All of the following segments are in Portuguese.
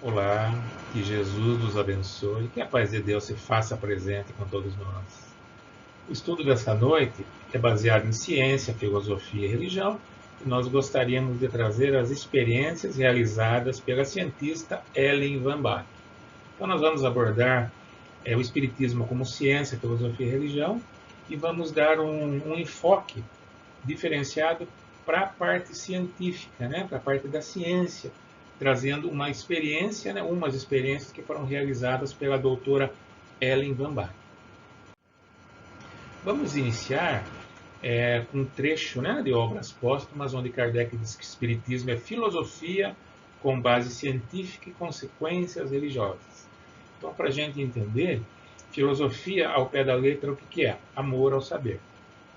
Olá, que Jesus nos abençoe, que a paz de Deus se faça presente com todos nós. O estudo dessa noite é baseado em ciência, filosofia e religião, e nós gostaríamos de trazer as experiências realizadas pela cientista Ellen Van Bach. Então nós vamos abordar o Espiritismo como ciência, filosofia e religião, e vamos dar um enfoque diferenciado para a parte científica, né, para a parte da ciência, trazendo uma experiência, né, umas experiências que foram realizadas pela doutora Ellen Van Bach. Vamos iniciar com um trecho, né, de Obras Póstumas, onde Kardec diz que o Espiritismo é filosofia com base científica e consequências religiosas. Então, para a gente entender, filosofia ao pé da letra, o que é? Amor ao saber.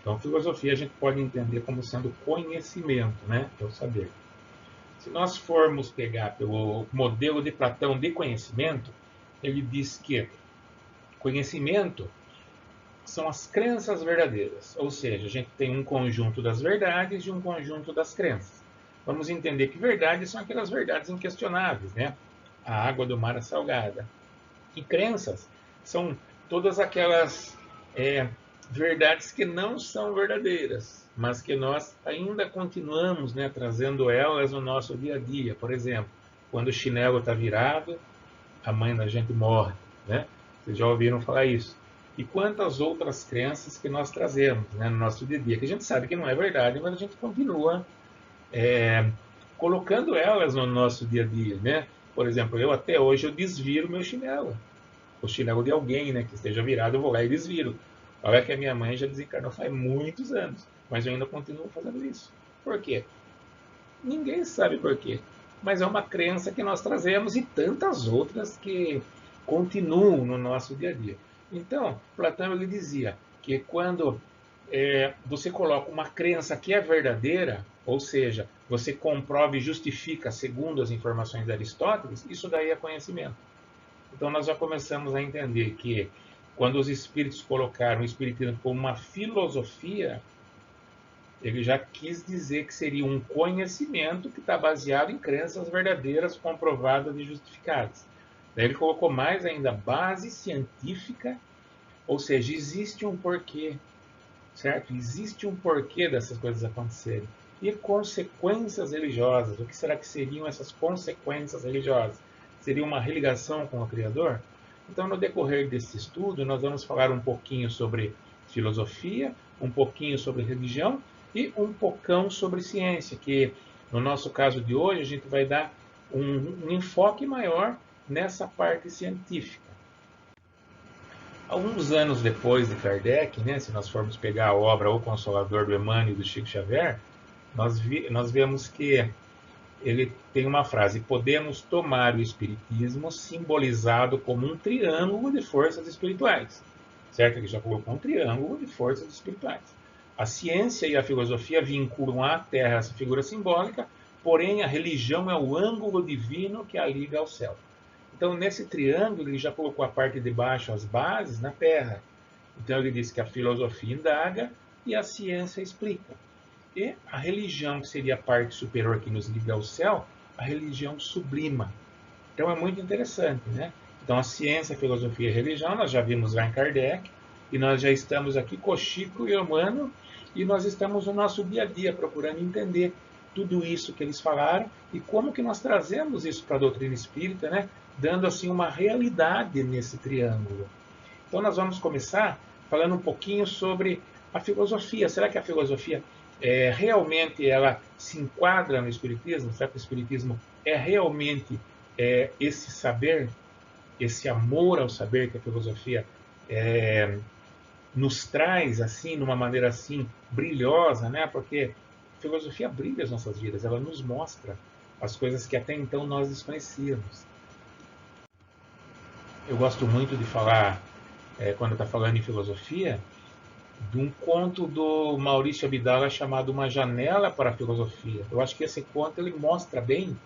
Então, filosofia a gente pode entender como sendo conhecimento, né? É o saber. Se nós formos pegar pelo modelo de Platão de conhecimento, ele diz que conhecimento são as crenças verdadeiras, ou seja, a gente tem um conjunto das verdades e um conjunto das crenças. Vamos entender que verdades são aquelas verdades inquestionáveis, né? A água do mar é salgada. E crenças são todas aquelas verdades que não são verdadeiras, mas que nós ainda continuamos, né, trazendo elas no nosso dia a dia. Por exemplo, quando o chinelo está virado, a mãe da gente morre, né? Vocês já ouviram falar isso? E quantas outras crenças que nós trazemos, né, no nosso dia a dia, que a gente sabe que não é verdade, mas a gente continua é, colocando elas no nosso dia a dia, né? Por exemplo, eu até hoje eu desviro meu chinelo, o chinelo de alguém, né, que esteja virado, eu vou lá e desviro. Olha que a minha mãe já desencarnou faz muitos anos, mas eu ainda continuo fazendo isso. Por quê? Ninguém sabe por quê, mas é uma crença que nós trazemos e tantas outras que continuam no nosso dia a dia. Então, Platão ele dizia que quando você coloca uma crença que é verdadeira, ou seja, você comprova e justifica segundo as informações de Aristóteles, isso daí é conhecimento. Então nós já começamos a entender que quando os espíritos colocaram o espiritismo como uma filosofia, ele já quis dizer que seria um conhecimento que está baseado em crenças verdadeiras, comprovadas e justificadas. Daí ele colocou mais ainda base científica, ou seja, existe um porquê, certo? Existe um porquê dessas coisas acontecerem. E consequências religiosas. O que será que seriam essas consequências religiosas? Seria uma religação com o Criador? Então, no decorrer desse estudo, nós vamos falar um pouquinho sobre filosofia, um pouquinho sobre religião e um pocão sobre ciência, que no nosso caso de hoje a gente vai dar um enfoque maior nessa parte científica. Alguns anos depois de Kardec, né, se nós formos pegar a obra O Consolador do Emmanuel e do Chico Xavier, nós vemos que ele tem uma frase: podemos tomar o Espiritismo simbolizado como um triângulo de forças espirituais. Certo? Ele já colocou um triângulo de forças espirituais. A ciência e a filosofia vinculam à Terra essa figura simbólica, porém a religião é o ângulo divino que a liga ao céu. Então, nesse triângulo, ele já colocou a parte de baixo, as bases, na Terra. Então, ele diz que a filosofia indaga e a ciência explica. E a religião, que seria a parte superior que nos liga ao céu, a religião sublima. Então, é muito interessante, né? Então, a ciência, a filosofia e a religião, nós já vimos lá em Kardec, e nós já estamos aqui com Chico e Emmanuel, e nós estamos no nosso dia a dia procurando entender tudo isso que eles falaram e como que nós trazemos isso para a doutrina espírita, né? Dando assim uma realidade nesse triângulo. Então nós vamos começar falando um pouquinho sobre a filosofia. Será que a filosofia realmente ela se enquadra no espiritismo? Será que o espiritismo é realmente esse saber, esse amor ao saber que a filosofia nos traz assim, numa maneira assim brilhosa, né? Porque a filosofia brilha as nossas vidas, ela nos mostra as coisas que até então nós desconhecíamos. Eu gosto muito de falar, quando está falando em filosofia, de um conto do Maurício Abdala chamado Uma Janela para a Filosofia. Eu acho que esse conto ele mostra bem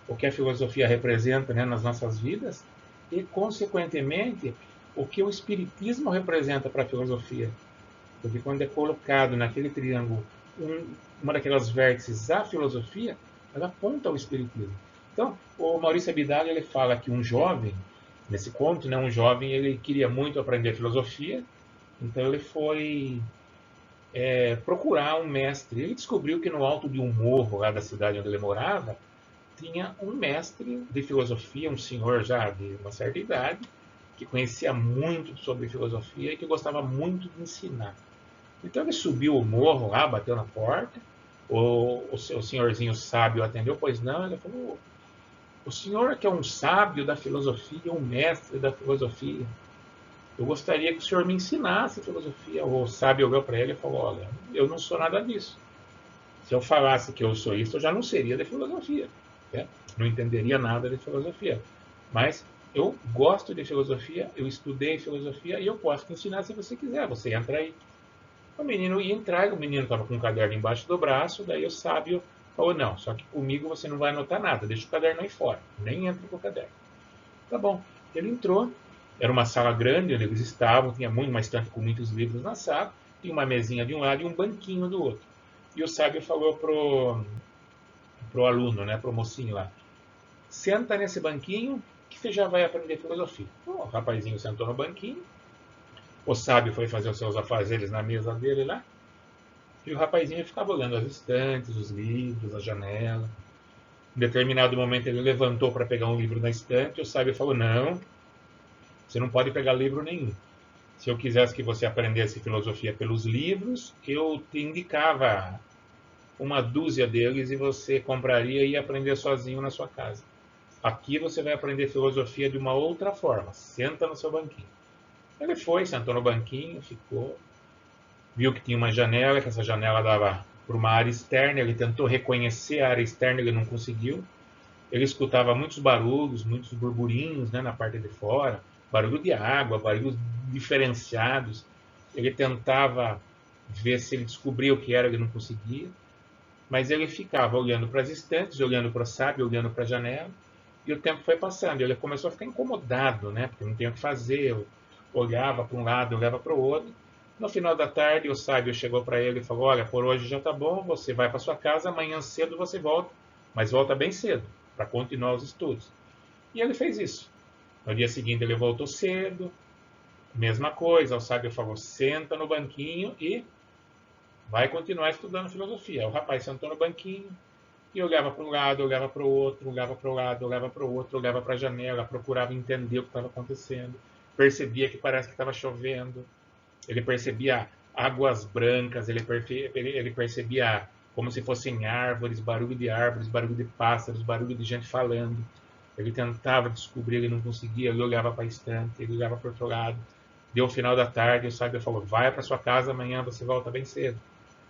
o que a filosofia representa, né, nas nossas vidas e, consequentemente, o que o espiritismo representa para a filosofia. Porque quando é colocado naquele triângulo uma daquelas vértices a filosofia, ela aponta ao espiritismo. Então, o Maurício Abdala, ele fala que um jovem, nesse conto, né, um jovem, ele queria muito aprender filosofia, então ele foi procurar um mestre. Ele descobriu que no alto de um morro lá da cidade onde ele morava, tinha um mestre de filosofia, um senhor já de uma certa idade, que conhecia muito sobre filosofia e que gostava muito de ensinar. Então ele subiu o morro lá, bateu na porta, o senhorzinho sábio atendeu, pois não, ele falou, o senhor que é um sábio da filosofia, um mestre da filosofia, eu gostaria que o senhor me ensinasse filosofia. O sábio olhou para ele e falou, olha, eu não sou nada disso. Se eu falasse que eu sou isso, eu já não seria de filosofia. Né? Não entenderia nada de filosofia. Mas eu gosto de filosofia, eu estudei filosofia e eu posso te ensinar se você quiser. Você entra aí. O menino ia entrar, o menino estava com um caderno embaixo do braço, daí o sábio falou, não, só que comigo você não vai anotar nada, deixa o caderno aí fora, nem entra com o caderno. Tá bom. Ele entrou, era uma sala grande onde eles estavam, tinha uma estante com muitos livros na sala, tinha uma mesinha de um lado e um banquinho do outro. E o sábio falou pro aluno, né, pro mocinho lá, senta nesse banquinho que você já vai aprender filosofia. O rapazinho sentou no banquinho, o sábio foi fazer os seus afazeres na mesa dele lá, e o rapazinho ficava olhando as estantes, os livros, a janela. Em determinado momento ele levantou para pegar um livro na estante, e o sábio falou, não, você não pode pegar livro nenhum. Se eu quisesse que você aprendesse filosofia pelos livros, eu te indicava uma dúzia deles e você compraria e ia aprender sozinho na sua casa. Aqui você vai aprender filosofia de uma outra forma. Senta no seu banquinho. Ele foi, sentou no banquinho, ficou, viu que tinha uma janela, que essa janela dava para uma área externa, ele tentou reconhecer a área externa, ele não conseguiu. Ele escutava muitos barulhos, muitos burburinhos, né, na parte de fora, barulho de água, barulhos diferenciados. Ele tentava ver se ele descobria o que era, ele não conseguia. Mas ele ficava olhando para as estantes, olhando para o sábio, olhando para a janela, e o tempo foi passando. Ele começou a ficar incomodado, né, porque não tinha o que fazer. Olhava para um lado, olhava para o outro. No final da tarde, o sábio chegou para ele e falou, olha, por hoje já está bom, você vai para sua casa, amanhã cedo você volta, mas volta bem cedo, para continuar os estudos. E ele fez isso. No dia seguinte ele voltou cedo, mesma coisa, o sábio falou, senta no banquinho e vai continuar estudando filosofia. O rapaz sentou no banquinho e olhava para um lado, olhava para o outro, olhava para o lado, olhava para o outro, olhava para a janela, procurava entender o que estava acontecendo, percebia que parece que estava chovendo, ele percebia águas brancas, ele percebia como se fossem árvores, barulho de pássaros, barulho de gente falando. Ele tentava descobrir, ele não conseguia, ele olhava para a estante, ele olhava para o outro lado. Deu o final da tarde, o sábio falou, vai para sua casa, amanhã você volta bem cedo.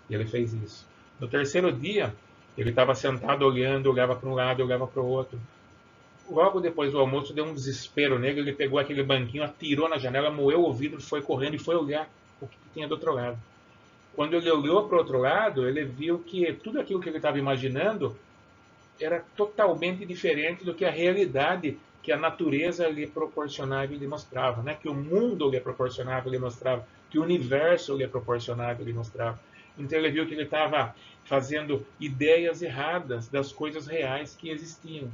E ele fez isso. No terceiro dia, ele estava sentado olhando, olhava para um lado, olhava para o outro. Logo depois do almoço, deu um desespero nele, ele pegou aquele banquinho, atirou na janela, moeu o vidro, foi correndo e foi olhar o que tinha do outro lado. Quando ele olhou para o outro lado, ele viu que tudo aquilo que ele estava imaginando era totalmente diferente do que a realidade que a natureza lhe proporcionava e lhe mostrava, né? Que o mundo lhe proporcionava e lhe mostrava, que o universo lhe proporcionava e lhe mostrava. Então ele viu que ele estava fazendo ideias erradas das coisas reais que existiam.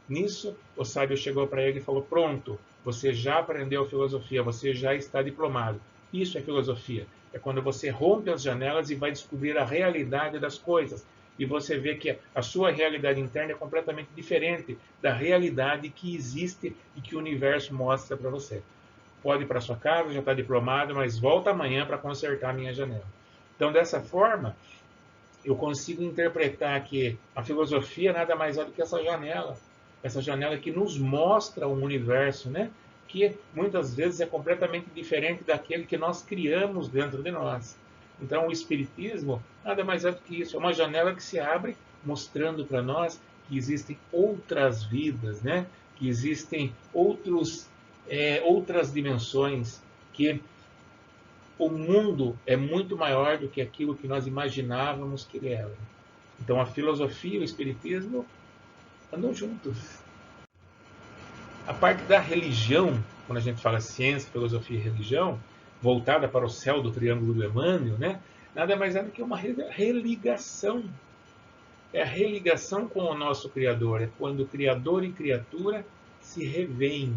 Nisso, o sábio chegou para ele e falou, pronto, você já aprendeu filosofia, você já está diplomado. Isso é filosofia. É quando você rompe as janelas e vai descobrir a realidade das coisas. E você vê que a sua realidade interna é completamente diferente da realidade que existe e que o universo mostra para você. Pode ir para sua casa, já está diplomado, mas volta amanhã para consertar a minha janela. Então, dessa forma, eu consigo interpretar que a filosofia nada mais é do que essa janela que nos mostra um universo, né? Que muitas vezes é completamente diferente daquele que nós criamos dentro de nós. Então, o Espiritismo nada mais é do que isso, é uma janela que se abre mostrando para nós que existem outras vidas, né? Que existem outras dimensões, que o mundo é muito maior do que aquilo que nós imaginávamos que ele era. Então, a filosofia e o Espiritismo andam juntos. A parte da religião, quando a gente fala ciência, filosofia e religião, voltada para o céu do Triângulo do Emmanuel, né? Nada mais é do que uma religação é a religação com o nosso Criador, é quando Criador e criatura se revêem,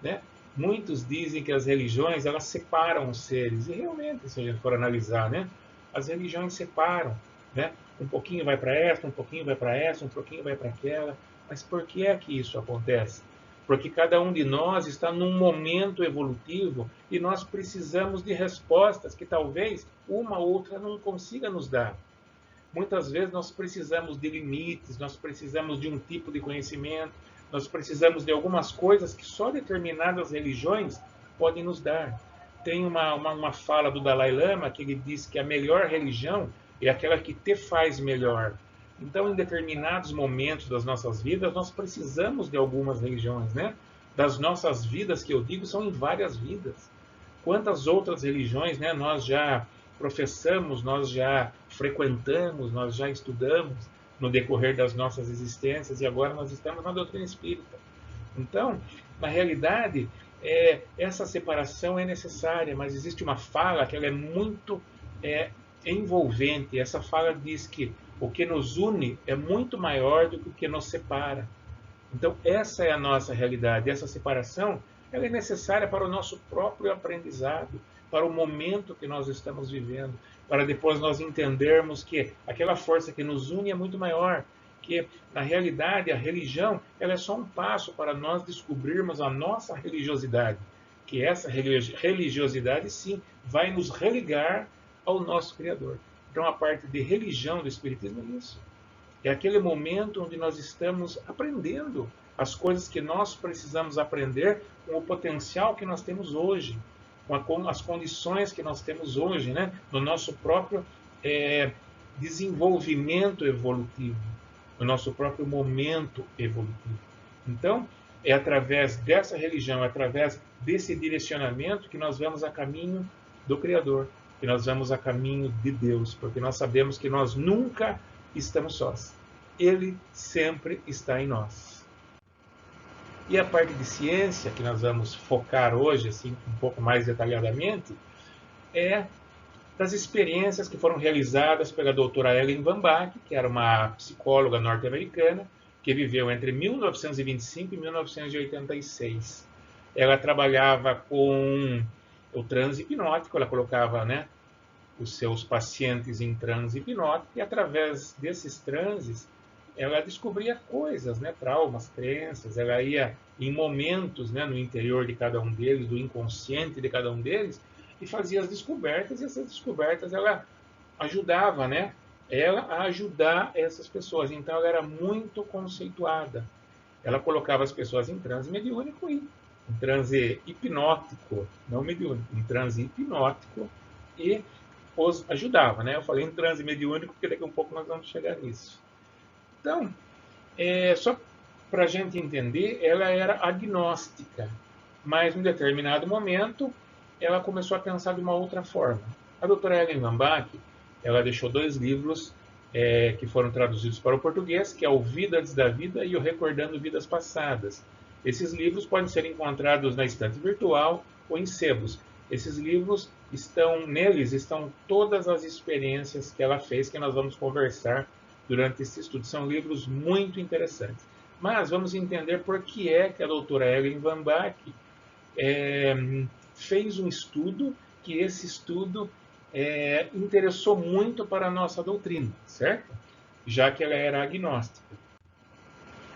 né? Muitos dizem que as religiões elas separam os seres, e realmente, se a gente for analisar, né? As religiões separam, né? Um pouquinho vai para essa, um pouquinho vai para essa, um pouquinho vai para aquela. Mas por que é que isso acontece? Porque cada um de nós está num momento evolutivo e nós precisamos de respostas que talvez uma ou outra não consiga nos dar. Muitas vezes nós precisamos de limites, nós precisamos de um tipo de conhecimento, nós precisamos de algumas coisas que só determinadas religiões podem nos dar. Tem uma fala do Dalai Lama que ele diz que a melhor religião é aquela que te faz melhor. Então, em determinados momentos das nossas vidas, nós precisamos de algumas religiões, né? Das nossas vidas, que eu digo, são em várias vidas. Quantas outras religiões, né, nós já professamos, nós já frequentamos, nós já estudamos no decorrer das nossas existências e agora nós estamos na doutrina espírita. Então, na realidade, essa separação é necessária, mas existe uma fala que ela é muito envolvente. Essa fala diz que o que nos une é muito maior do que o que nos separa. Então, essa é a nossa realidade. Essa separação ela é necessária para o nosso próprio aprendizado, para o momento que nós estamos vivendo, para depois nós entendermos que aquela força que nos une é muito maior, que na realidade a religião ela é só um passo para nós descobrirmos a nossa religiosidade, que essa religiosidade sim vai nos religar ao nosso Criador. Então a parte de religião do Espiritismo é isso. É aquele momento onde nós estamos aprendendo as coisas que nós precisamos aprender com o potencial que nós temos hoje, com as condições que nós temos hoje, né? No nosso próprio desenvolvimento evolutivo, no nosso próprio momento evolutivo. Então, é através dessa religião, é através desse direcionamento que nós vamos a caminho do Criador, que nós vamos a caminho de Deus, porque nós sabemos que nós nunca estamos sós. Ele sempre está em nós. E a parte de ciência, que nós vamos focar hoje, assim, um pouco mais detalhadamente, é das experiências que foram realizadas pela doutora Ellen Van Bach, que era uma psicóloga norte-americana, que viveu entre 1925 e 1986. Ela trabalhava com o transe hipnótico, ela colocava, né, os seus pacientes em transe hipnótico, e através desses transes, ela descobria coisas, né, traumas, crenças, ela ia em momentos, né, no interior de cada um deles, do inconsciente de cada um deles, e fazia as descobertas, e essas descobertas ela ajudava, né, ela a ajudar essas pessoas. Então ela era muito conceituada. Ela colocava as pessoas em transe mediúnico e em transe hipnótico, não mediúnico, em transe hipnótico, e os ajudava, né? Eu falei em transe mediúnico porque daqui a um pouco nós vamos chegar nisso. Então, só para a gente entender, ela era agnóstica, mas em determinado momento ela começou a pensar de uma outra forma. A doutora Ellen Van Bach, ela deixou 2 livros que foram traduzidos para o português, que é o Vida antes da Vida e o Recordando Vidas Passadas. Esses livros podem ser encontrados na estante virtual ou em sebos. Esses livros neles estão todas as experiências que ela fez, que nós vamos conversar durante esse estudo. São livros muito interessantes. Mas vamos entender por que é que a doutora Ellen Van Bach fez um estudo, que esse estudo interessou muito para a nossa doutrina, certo? Já que ela era agnóstica.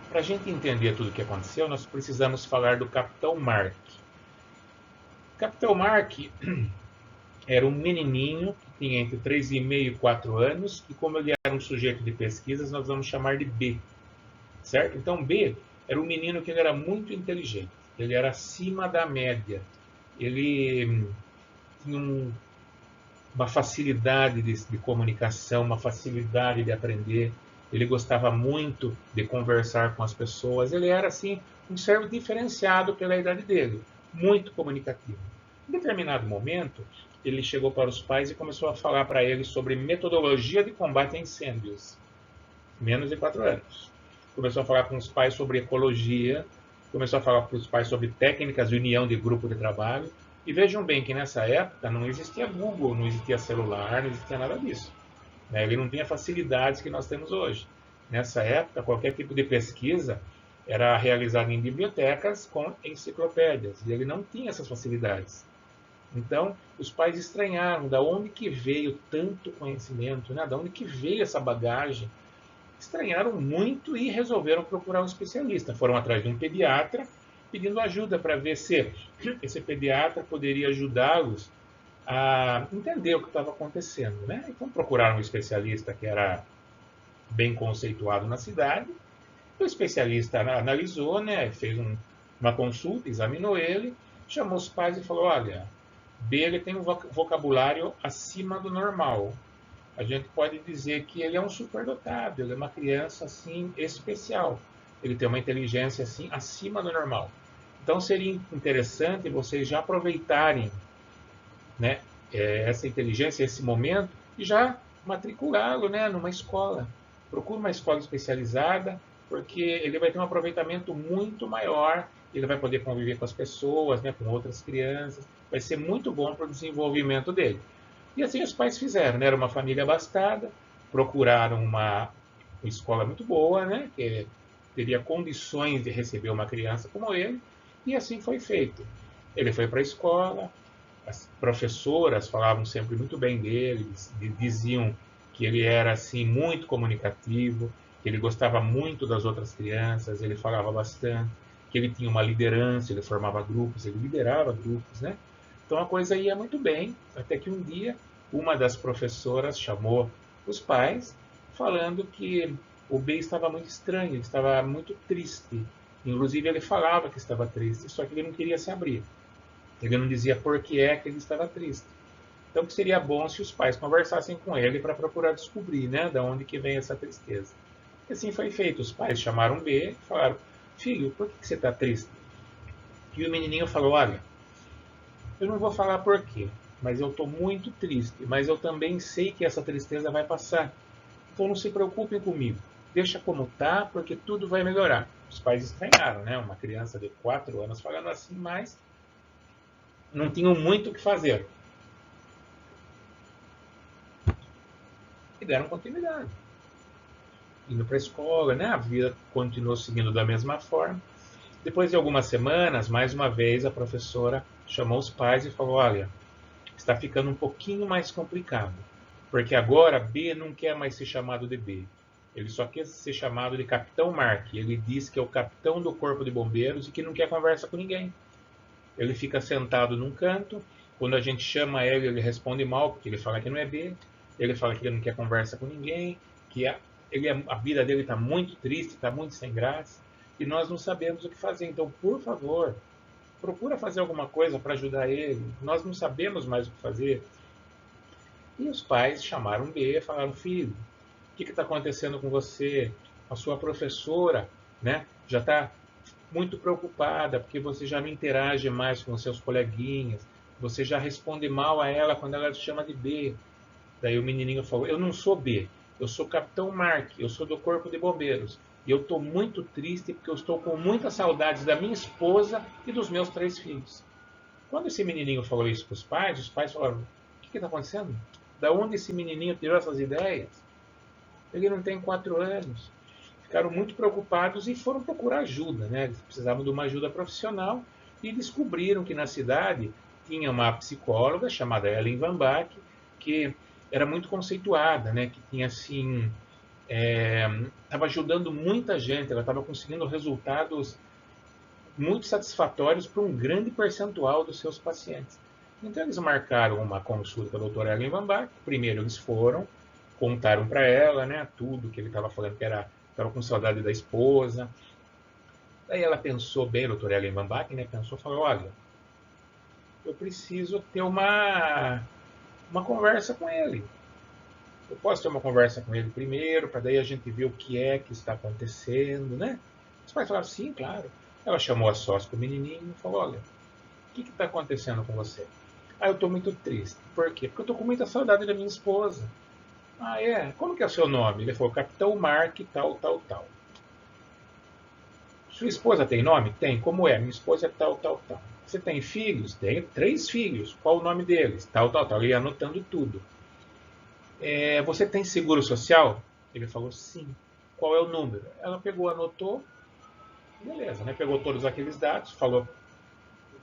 Para a gente entender tudo o que aconteceu, nós precisamos falar do Capitão Mark. O Capitão Mark era um menininho que tinha entre 3,5 e 4 anos, e como ele era um sujeito de pesquisas, nós vamos chamar de B. Certo? Então, B era um menino que ele era muito inteligente. Ele era acima da média. Ele tinha uma facilidade de comunicação, uma facilidade de aprender. Ele gostava muito de conversar com as pessoas. Ele era, assim, um ser diferenciado pela idade dele. Muito comunicativo. Em determinado momento, ele chegou para os pais e começou a falar para eles sobre metodologia de combate a incêndios. Menos de 4 anos. Começou a falar com os pais sobre ecologia, começou a falar com os pais sobre técnicas de união de grupo de trabalho. E vejam bem que nessa época não existia Google, não existia celular, não existia nada disso. Ele não tinha facilidades que nós temos hoje. Nessa época, qualquer tipo de pesquisa era realizada em bibliotecas com enciclopédias, e ele não tinha essas facilidades. Então, os pais estranharam da onde que veio tanto conhecimento, né? Da onde que veio essa bagagem. Estranharam muito e resolveram procurar um especialista. Foram atrás de um pediatra, pedindo ajuda para ver se esse pediatra poderia ajudá-los a entender o que estava acontecendo, né? Então procuraram um especialista que era bem conceituado na cidade. O especialista analisou, né? Fez uma consulta, examinou ele, chamou os pais e falou: olha, B ele tem um vocabulário acima do normal. A gente pode dizer que ele é um superdotado, ele é uma criança assim especial. Ele tem uma inteligência assim acima do normal. Então seria interessante vocês já aproveitarem, né, essa inteligência, esse momento, e já matriculá-lo, né, numa escola. Procure uma escola especializada, porque ele vai ter um aproveitamento muito maior, ele vai poder conviver com as pessoas, né, com outras crianças, vai ser muito bom para o desenvolvimento dele. E assim os pais fizeram, né? Era uma família abastada, procuraram uma escola muito boa, né? Que teria condições de receber uma criança como ele, e assim foi feito. Ele foi para a escola, as professoras falavam sempre muito bem dele, diziam que ele era assim muito comunicativo, que ele gostava muito das outras crianças, ele falava bastante, que ele tinha uma liderança, ele formava grupos, ele liderava grupos, né? Então a coisa ia muito bem, até que um dia uma das professoras chamou os pais, falando que o B estava muito estranho, ele estava muito triste. Inclusive ele falava que estava triste, só que ele não queria se abrir. Ele não dizia por que é que ele estava triste. Então que seria bom se os pais conversassem com ele para procurar descobrir, né, de onde que vem essa tristeza. E assim foi feito. Os pais chamaram o B e falaram: filho, por que você está triste? E o menininho falou: olha, eu não vou falar por quê, mas eu estou muito triste, mas eu também sei que essa tristeza vai passar. Então não se preocupem comigo. Deixa como tá, porque tudo vai melhorar. Os pais estranharam, né? Uma criança de 4 anos falando assim, mas não tinham muito o que fazer. E deram continuidade. Indo para a escola, né? A vida continuou seguindo da mesma forma. Depois de algumas semanas, mais uma vez, a professora chamou os pais e falou: olha, está ficando um pouquinho mais complicado, porque agora B não quer mais ser chamado de B. Ele só quer ser chamado de Capitão Mark. Ele diz que é o capitão do corpo de bombeiros e que não quer conversa com ninguém. Ele fica sentado num canto. Quando a gente chama ele, ele responde mal, porque ele fala que não é B. Ele fala que ele não quer conversa com ninguém, que a vida dele está muito triste, está muito sem graça, e nós não sabemos o que fazer. Então, por favor, procura fazer alguma coisa para ajudar ele. Nós não sabemos mais o que fazer. E os pais chamaram B e falaram: filho, o que está acontecendo com você? A sua professora, né, já está muito preocupada porque você já não interage mais com os seus coleguinhas, você já responde mal a ela quando ela te chama de B. Daí o menininho falou: eu não sou B, eu sou Capitão Mark, eu sou do Corpo de Bombeiros. E eu estou muito triste porque eu estou com muitas saudades da minha esposa e dos meus 3 filhos. Quando esse menininho falou isso para os pais falaram: o que está acontecendo? Da onde esse menininho tirou essas ideias? Ele não tem 4 anos. Ficaram muito preocupados e foram procurar ajuda, né? Eles precisavam de uma ajuda profissional e descobriram que na cidade tinha uma psicóloga chamada Ellen Van Bach, que era muito conceituada, né? Que tinha assim, estava ajudando muita gente, ela estava conseguindo resultados muito satisfatórios para um grande percentual dos seus pacientes. Então eles marcaram uma consulta com a doutora Ellen Van Bach. Primeiro eles foram, contaram para ela, né, tudo que ele estava falando, que estava com saudade da esposa. Daí ela pensou bem, a doutora Ellen Van Bach, né, pensou, falou: olha, eu preciso ter uma conversa com ele. Eu posso ter uma conversa com ele primeiro, para daí a gente ver o que é que está acontecendo, né? Os pais falaram: sim, claro. Ela chamou a sócia do menininho e falou: olha, o que está acontecendo com você? Ah, eu estou muito triste. Por quê? Porque eu estou com muita saudade da minha esposa. Ah, é? Como que é o seu nome? Ele falou: Capitão Mark, tal, tal, tal. Sua esposa tem nome? Tem. Como é? Minha esposa é tal, tal, tal. Você tem filhos? Tenho 3 filhos. Qual o nome deles? Tal, tal, tal. Ele ia anotando tudo. Você tem seguro social? Ele falou: sim. qual é o número. Ela pegou, anotou, beleza, né? Pegou todos aqueles dados, falou,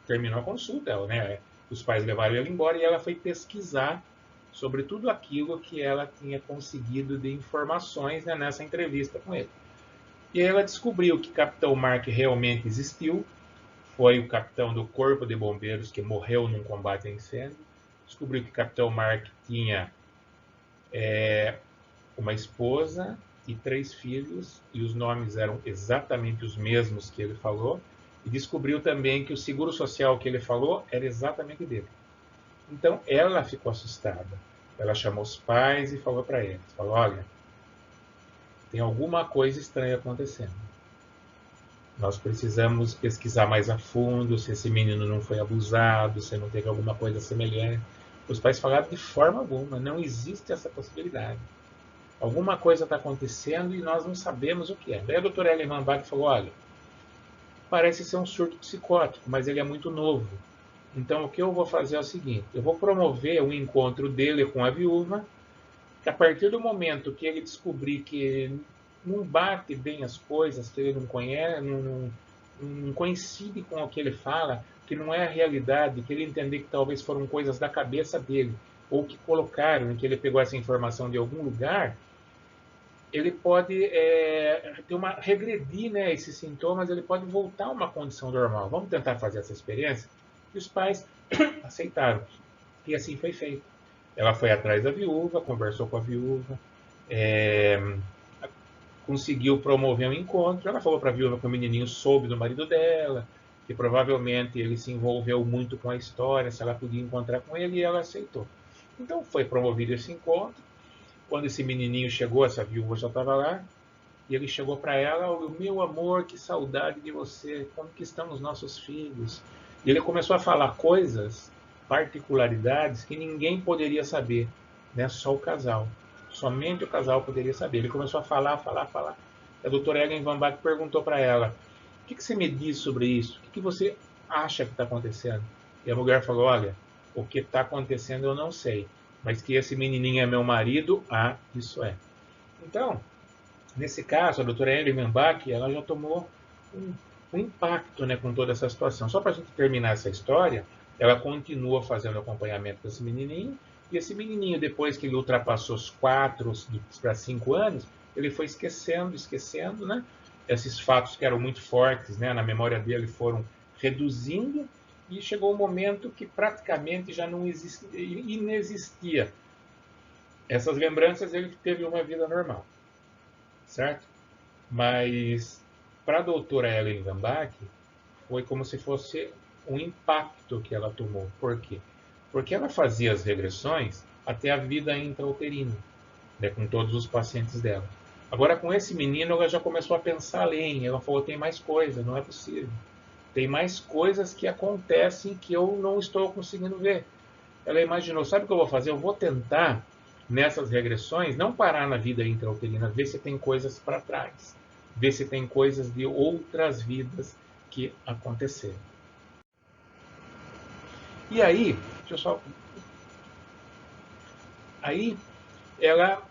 terminou a consulta, ela, né? Os pais levaram ela embora e ela foi pesquisar sobre tudo aquilo que ela tinha conseguido de informações, né, nessa entrevista com ele. E aí ela descobriu que Capitão Mark realmente existiu, foi o capitão do Corpo de Bombeiros que morreu num combate a incêndio. Descobriu que Capitão Mark tinha uma esposa e 3 filhos, e os nomes eram exatamente os mesmos que ele falou. E descobriu também que o seguro social que ele falou era exatamente dele. Então ela ficou assustada. Ela chamou os pais e falou para eles, falou, olha, tem alguma coisa estranha acontecendo. Nós precisamos pesquisar mais a fundo se esse menino não foi abusado, se não teve alguma coisa semelhante. Os pais falaram de forma alguma, não existe essa possibilidade. Alguma coisa está acontecendo e nós não sabemos o que é. Daí a doutora Ellen Van Bach falou, olha, parece ser um surto psicótico, mas ele é muito novo. Então o que eu vou fazer é o seguinte, eu vou promover um encontro dele com a viúva, que a partir do momento que ele descobrir que não bate bem as coisas, que ele não conhece, não coincide com o que ele fala, que não é a realidade, que ele entender que talvez foram coisas da cabeça dele, ou que colocaram, em que ele pegou essa informação de algum lugar, ele pode regredir, né, esses sintomas, ele pode voltar a uma condição normal. Vamos tentar fazer essa experiência? E os pais aceitaram. E assim foi feito. Ela foi atrás da viúva, conversou com a viúva, conseguiu promover um encontro. Ela falou para a viúva que o menininho soube do marido dela, que provavelmente ele se envolveu muito com a história, se ela podia encontrar com ele, e ela aceitou. Então foi promovido esse encontro. Quando esse menininho chegou, essa viúva já estava lá, e ele chegou para ela, o meu amor, que saudade de você, como que estão os nossos filhos? E ele começou a falar coisas, particularidades, que ninguém poderia saber, né? Só o casal. Somente o casal poderia saber. Ele começou a falar. A doutora Ellen Van Bach perguntou para ela, o que você me diz sobre isso? O que você acha que está acontecendo? E a mulher falou, olha, o que está acontecendo eu não sei, mas que esse menininho é meu marido, isso é. Então, nesse caso, a doutora Ellen Van Bach, ela já tomou um impacto, né, com toda essa situação. Só para a gente terminar essa história, ela continua fazendo acompanhamento desse menininho, e esse menininho, depois que ele ultrapassou os 4 para 5 anos, ele foi esquecendo, né? Esses fatos que eram muito fortes, né, na memória dele foram reduzindo, e chegou um momento que praticamente já não inexistia. Essas lembranças, ele teve uma vida normal, certo? Mas para a doutora Ellen Van Bach, foi como se fosse um impacto que ela tomou. Por quê? Porque ela fazia as regressões até a vida intrauterina, né, com todos os pacientes dela. Agora, com esse menino, ela já começou a pensar além. Ela falou, tem mais coisa, não é possível. Tem mais coisas que acontecem que eu não estou conseguindo ver. Ela imaginou, sabe o que eu vou fazer? Eu vou tentar, nessas regressões, não parar na vida intrauterina, ver se tem coisas para trás. Ver se tem coisas de outras vidas que aconteceram. E aí, deixa eu só... Aí, ela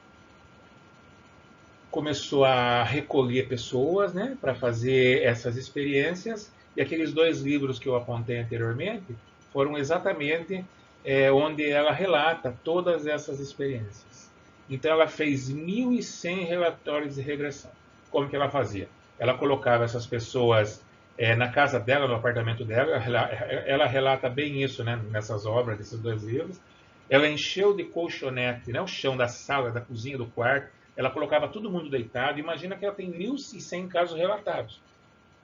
começou a recolher pessoas, né, para fazer essas experiências, e aqueles 2 livros que eu apontei anteriormente foram exatamente onde ela relata todas essas experiências. Então ela fez 1.100 relatórios de regressão. Como que ela fazia? Ela colocava essas pessoas na casa dela, no apartamento dela, ela relata bem isso, né, nessas obras, desses 2 livros. Ela encheu de colchonete, né, o chão da sala, da cozinha, do quarto. Ela colocava todo mundo deitado. Imagina que ela tem 1.100 casos relatados.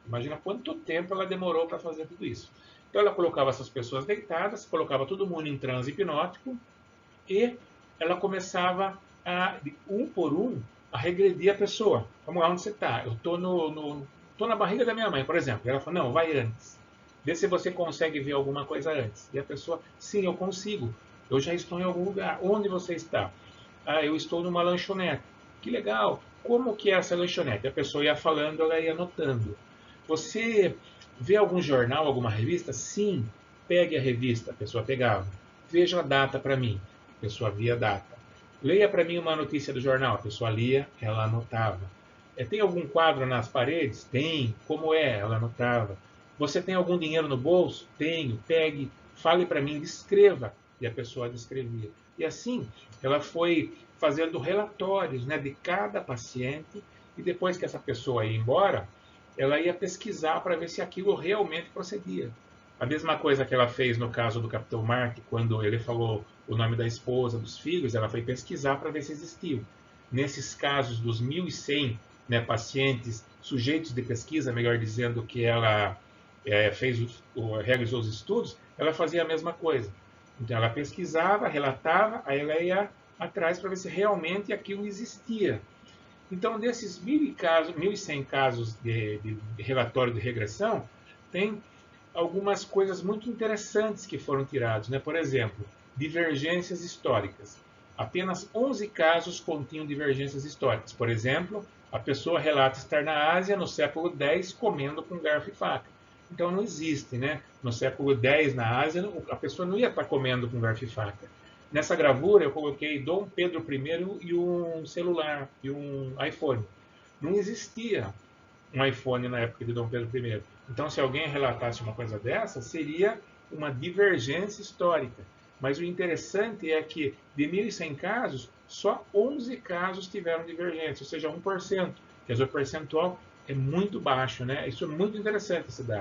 Imagina quanto tempo ela demorou para fazer tudo isso. Então ela colocava essas pessoas deitadas, colocava todo mundo em transe hipnótico e ela começava um por um, a regredir a pessoa. Vamos lá, onde você está? Eu estou tô na barriga da minha mãe, por exemplo. Ela falou, não, vai antes. Vê se você consegue ver alguma coisa antes. E a pessoa, sim, eu consigo. Eu já estou em algum lugar. Onde você está? Eu estou numa lanchonete. Que legal. Como que é essa lanchonete? A pessoa ia falando, ela ia anotando. Você vê algum jornal, alguma revista? Sim. Pegue a revista. A pessoa pegava. Veja a data para mim. A pessoa via a data. Leia para mim uma notícia do jornal. A pessoa lia, ela anotava. Tem algum quadro nas paredes? Tem. Como é? Ela anotava. Você tem algum dinheiro no bolso? Tenho. Pegue, fale para mim, descreva. E a pessoa descrevia. E assim, ela foi fazendo relatórios, né, de cada paciente, e depois que essa pessoa ia embora, ela ia pesquisar para ver se aquilo realmente procedia. A mesma coisa que ela fez no caso do Capitão Mark, quando ele falou o nome da esposa, dos filhos, ela foi pesquisar para ver se existiam. Nesses casos dos 1.100, né, pacientes, sujeitos de pesquisa, melhor dizendo, que ela realizou os estudos, ela fazia a mesma coisa. Então ela pesquisava, relatava, aí ela ia atrás para ver se realmente aquilo existia. Então, desses 1.100 casos de relatório de regressão, tem algumas coisas muito interessantes que foram tirados, né? Por exemplo, divergências históricas. Apenas 11 casos continham divergências históricas. Por exemplo, a pessoa relata estar na Ásia no século X comendo com garfo e faca. Então não existe, né? No século X, na Ásia, a pessoa não ia estar comendo com garfo e faca. Nessa gravura eu coloquei Dom Pedro I e um celular, e um iPhone. Não existia um iPhone na época de Dom Pedro I. Então, se alguém relatasse uma coisa dessa, seria uma divergência histórica. Mas o interessante é que, de 1.100 casos, só 11 casos tiveram divergência, ou seja, 1%. Quer dizer, o percentual é muito baixo, né? Isso é muito interessante, esse dado.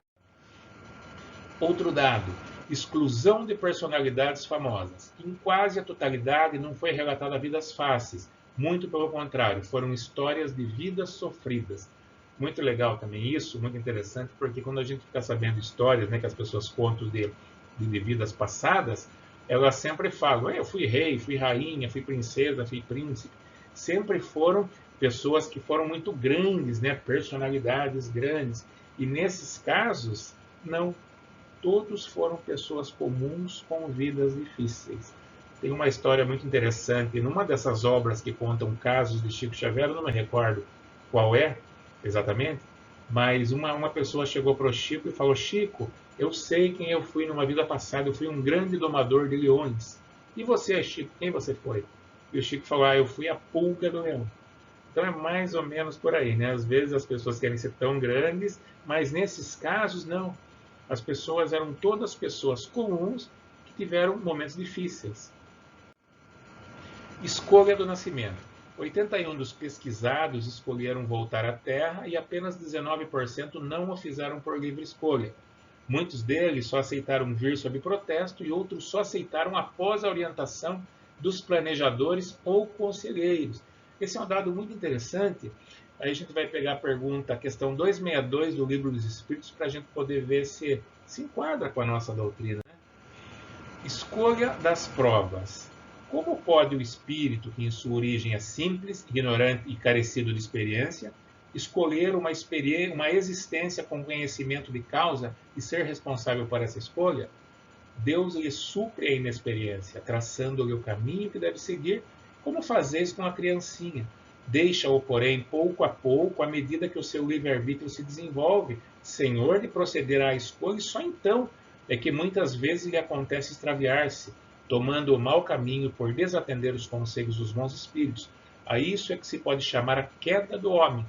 Outro dado, exclusão de personalidades famosas. Em quase a totalidade não foi relatada vidas fáceis, muito pelo contrário, foram histórias de vidas sofridas. Muito legal também isso, muito interessante, porque quando a gente fica sabendo histórias, né, que as pessoas contam de vidas passadas, elas sempre falam, eu fui rei, fui rainha, fui princesa, fui príncipe. Sempre foram pessoas que foram muito grandes, né, personalidades grandes. E nesses casos, não. Todos foram pessoas comuns com vidas difíceis. Tem uma história muito interessante. Numa dessas obras que contam casos de Chico Xavier, eu não me recordo qual é exatamente, mas uma pessoa chegou para o Chico e falou, Chico, eu sei quem eu fui numa vida passada, eu fui um grande domador de leões. E você, Chico, quem você foi? E o Chico falou, eu fui a pulga do leão. Então é mais ou menos por aí, né? Às vezes as pessoas querem ser tão grandes, mas nesses casos não. As pessoas eram todas pessoas comuns que tiveram momentos difíceis. Escolha do nascimento. 81 dos pesquisados escolheram voltar à Terra e apenas 19% não o fizeram por livre escolha. Muitos deles só aceitaram vir sob protesto e outros só aceitaram após a orientação dos planejadores ou conselheiros. Esse é um dado muito interessante. Aí a gente vai pegar a pergunta, a questão 262 do Livro dos Espíritos, para a gente poder ver se enquadra com a nossa doutrina. Né? Escolha das provas. Como pode o espírito, que em sua origem é simples, ignorante e carecido de experiência, escolher uma existência com conhecimento de causa e ser responsável por essa escolha? Deus lhe supre a inexperiência, traçando-lhe o caminho que deve seguir, como fazeis com a criancinha. Deixa-o, porém, pouco a pouco, à medida que o seu livre-arbítrio se desenvolve, senhor de proceder à escolha, e só então é que muitas vezes lhe acontece extraviar-se, tomando o mau caminho por desatender os conselhos dos bons espíritos. A isso é que se pode chamar a queda do homem.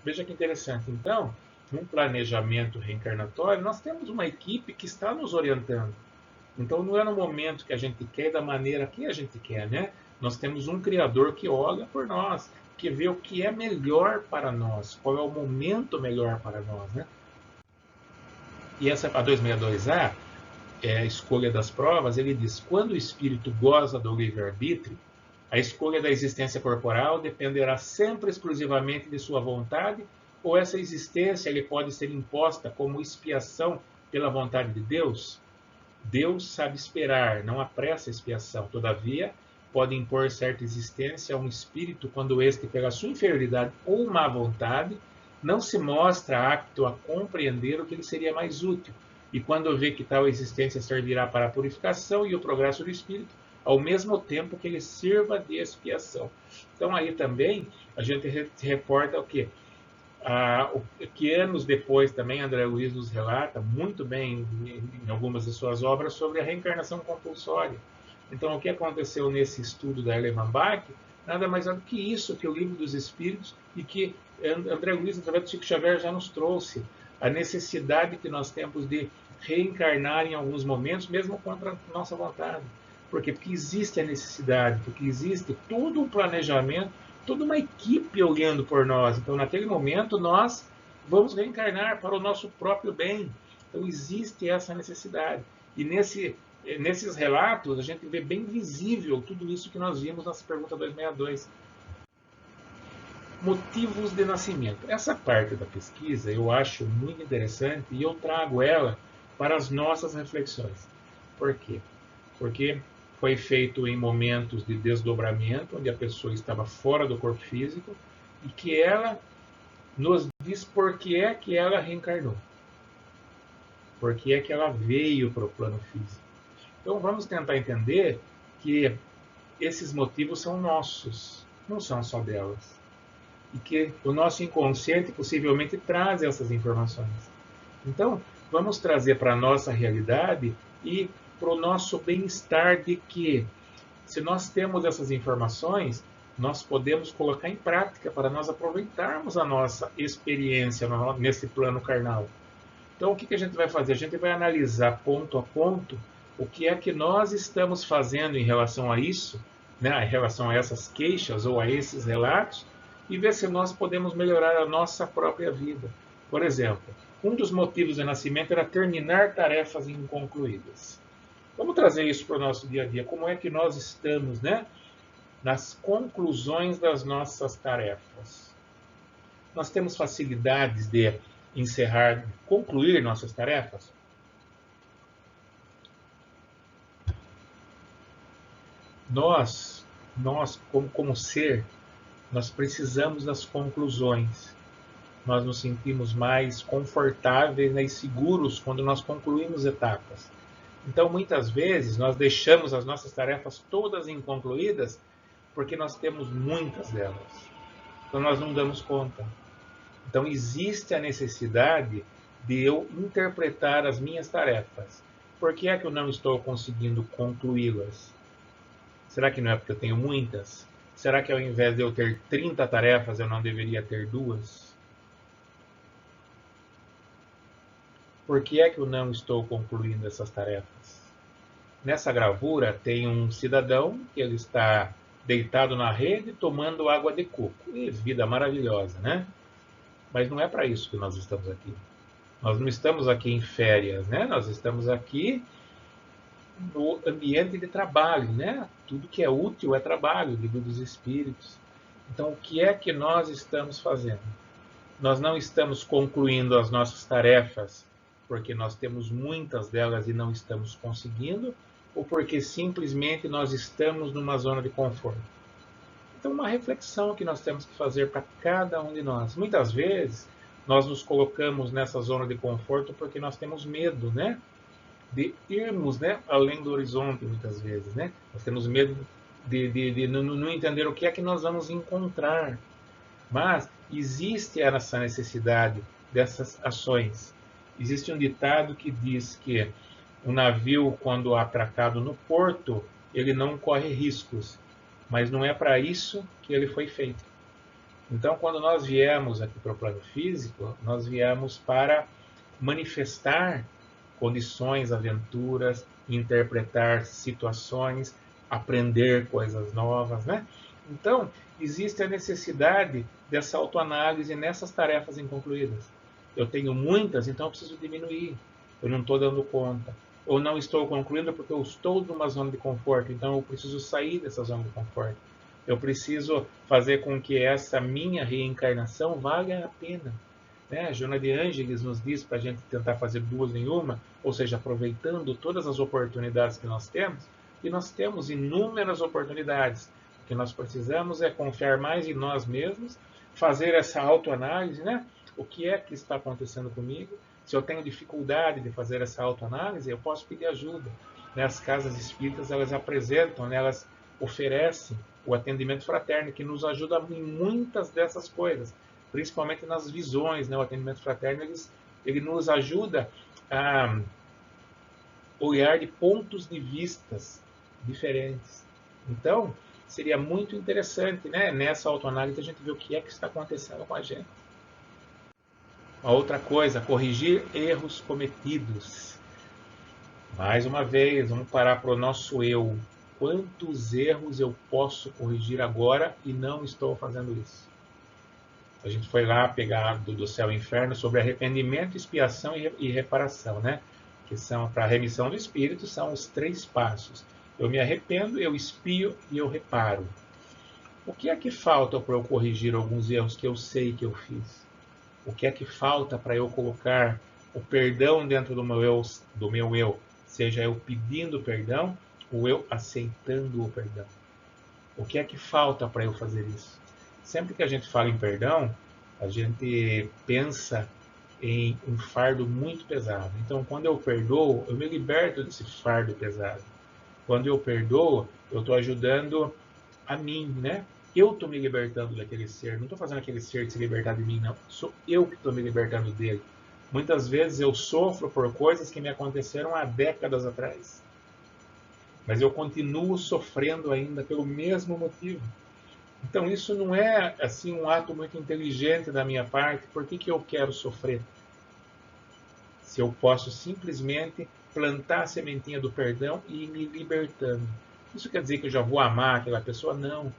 Veja que interessante. Então, num planejamento reencarnatório, nós temos uma equipe que está nos orientando. Então, não é no momento que a gente quer, da maneira que a gente quer, né? Nós temos um Criador que olha por nós, que vê o que é melhor para nós, qual é o momento melhor para nós, né? E essa a 262A, a escolha das provas, ele diz, quando o espírito goza do livre-arbítrio, a escolha da existência corporal dependerá sempre exclusivamente de sua vontade, ou essa existência ele pode ser imposta como expiação pela vontade de Deus? Deus sabe esperar, não apressa a expiação. Todavia, pode impor certa existência a um espírito quando este, pela sua inferioridade ou má vontade, não se mostra apto a compreender o que lhe seria mais útil, e quando vê que tal existência servirá para a purificação e o progresso do espírito, ao mesmo tempo que ele sirva de expiação. Então aí também a gente reporta o quê? O que anos depois também André Luiz nos relata muito bem em algumas de suas obras sobre a reencarnação compulsória. Então o que aconteceu nesse estudo da Ellen Bach nada mais é do que isso, que o Livro dos Espíritos, e que André Luiz, através do Chico Xavier, já nos trouxe a necessidade que nós temos de reencarnar em alguns momentos, mesmo contra a nossa vontade. Por quê? Porque existe a necessidade, porque existe todo um planejamento, toda uma equipe olhando por nós. Então, naquele momento, nós vamos reencarnar para o nosso próprio bem. Então, existe essa necessidade. E nesses relatos, a gente vê bem visível tudo isso que nós vimos nessa pergunta 262. Motivos de nascimento. Essa parte da pesquisa eu acho muito interessante e eu trago ela para as nossas reflexões. Por quê? Porque foi feito em momentos de desdobramento, onde a pessoa estava fora do corpo físico, e que ela nos diz por que é que ela reencarnou. Por que é que ela veio para o plano físico. Então vamos tentar entender que esses motivos são nossos, não são só delas. E que o nosso inconsciente possivelmente traz essas informações. Então, vamos trazer para a nossa realidade e para o nosso bem-estar de que, se nós temos essas informações, nós podemos colocar em prática para nós aproveitarmos a nossa experiência nesse plano carnal. Então, o que a gente vai fazer? A gente vai analisar ponto a ponto o que é que nós estamos fazendo em relação a isso, né, em relação a essas queixas ou a esses relatos, e ver se nós podemos melhorar a nossa própria vida. Por exemplo, um dos motivos de nascimento era terminar tarefas inconcluídas. Vamos trazer isso para o nosso dia a dia. Como é que nós estamos, né, nas conclusões das nossas tarefas? Nós temos facilidades de encerrar, concluir nossas tarefas? Nós como ser, nós precisamos das conclusões. Nós nos sentimos mais confortáveis, né, e seguros quando nós concluímos etapas. Então, muitas vezes, nós deixamos as nossas tarefas todas inconcluídas porque nós temos muitas delas. Então, nós não damos conta. Então, existe a necessidade de eu interpretar as minhas tarefas. Por que é que eu não estou conseguindo concluí-las? Será que não é porque eu tenho muitas? Será que ao invés de eu ter 30 tarefas, eu não deveria ter 2? Por que é que eu não estou concluindo essas tarefas? Nessa gravura tem um cidadão que ele está deitado na rede tomando água de coco. E vida maravilhosa, né? Mas não é para isso que nós estamos aqui. Nós não estamos aqui em férias, né? Nós estamos aqui no ambiente de trabalho, né? Tudo que é útil é trabalho, livro dos espíritos. Então, o que é que nós estamos fazendo? Nós não estamos concluindo as nossas tarefas porque nós temos muitas delas e não estamos conseguindo, ou porque simplesmente nós estamos numa zona de conforto. Então, uma reflexão que nós temos que fazer para cada um de nós. Muitas vezes, nós nos colocamos nessa zona de conforto porque nós temos medo, né? De irmos, né, além do horizonte, muitas vezes, né? Nós temos medo de não entender o que é que nós vamos encontrar. Mas existe essa necessidade dessas ações. Existe um ditado que diz que um navio, quando atracado no porto, ele não corre riscos, mas não é para isso que ele foi feito. Então, quando nós viemos aqui para o plano físico, nós viemos para manifestar condições, aventuras, interpretar situações, aprender coisas novas, né? Então, existe a necessidade dessa autoanálise nessas tarefas inconcluídas. Eu tenho muitas, então eu preciso diminuir. Eu não estou dando conta. Ou não estou concluindo porque eu estou numa zona de conforto, então eu preciso sair dessa zona de conforto. Eu preciso fazer com que essa minha reencarnação valha a pena. Né? Joana de Ângeles nos diz para a gente tentar fazer 2 em uma, ou seja, aproveitando todas as oportunidades que nós temos, e nós temos inúmeras oportunidades. O que nós precisamos é confiar mais em nós mesmos, fazer essa autoanálise, né? O que é que está acontecendo comigo? Se eu tenho dificuldade de fazer essa autoanálise, eu posso pedir ajuda. Né? As casas espíritas, elas apresentam, né? Elas oferecem o atendimento fraterno, que nos ajuda em muitas dessas coisas, principalmente nas visões, né? O atendimento fraterno ele nos ajuda a olhar de pontos de vistas diferentes. Então, seria muito interessante, né, nessa autoanálise a gente ver o que é que está acontecendo com a gente. Uma outra coisa, corrigir erros cometidos. Mais uma vez, vamos parar para o nosso eu. Quantos erros eu posso corrigir agora e não estou fazendo isso? A gente foi lá pegar do céu e inferno sobre arrependimento, expiação e reparação, né? Que são para a remissão do espírito, são os 3 passos. Eu me arrependo, eu expio e eu reparo. O que é que falta para eu corrigir alguns erros que eu sei que eu fiz? O que é que falta para eu colocar o perdão dentro do meu eu, seja eu pedindo perdão ou eu aceitando o perdão? O que é que falta para eu fazer isso? Sempre que a gente fala em perdão, a gente pensa em um fardo muito pesado. Então, quando eu perdoo, eu me liberto desse fardo pesado. Quando eu perdoo, eu estou ajudando a mim, né? Eu estou me libertando daquele ser. Não estou fazendo aquele ser se libertar de mim, não. Sou eu que estou me libertando dele. Muitas vezes eu sofro por coisas que me aconteceram há décadas atrás. Mas eu continuo sofrendo ainda pelo mesmo motivo. Então isso não é assim um ato muito inteligente da minha parte. Por que eu quero sofrer? Se eu posso simplesmente plantar a sementinha do perdão e ir me libertando. Isso quer dizer que eu já vou amar aquela pessoa? Não.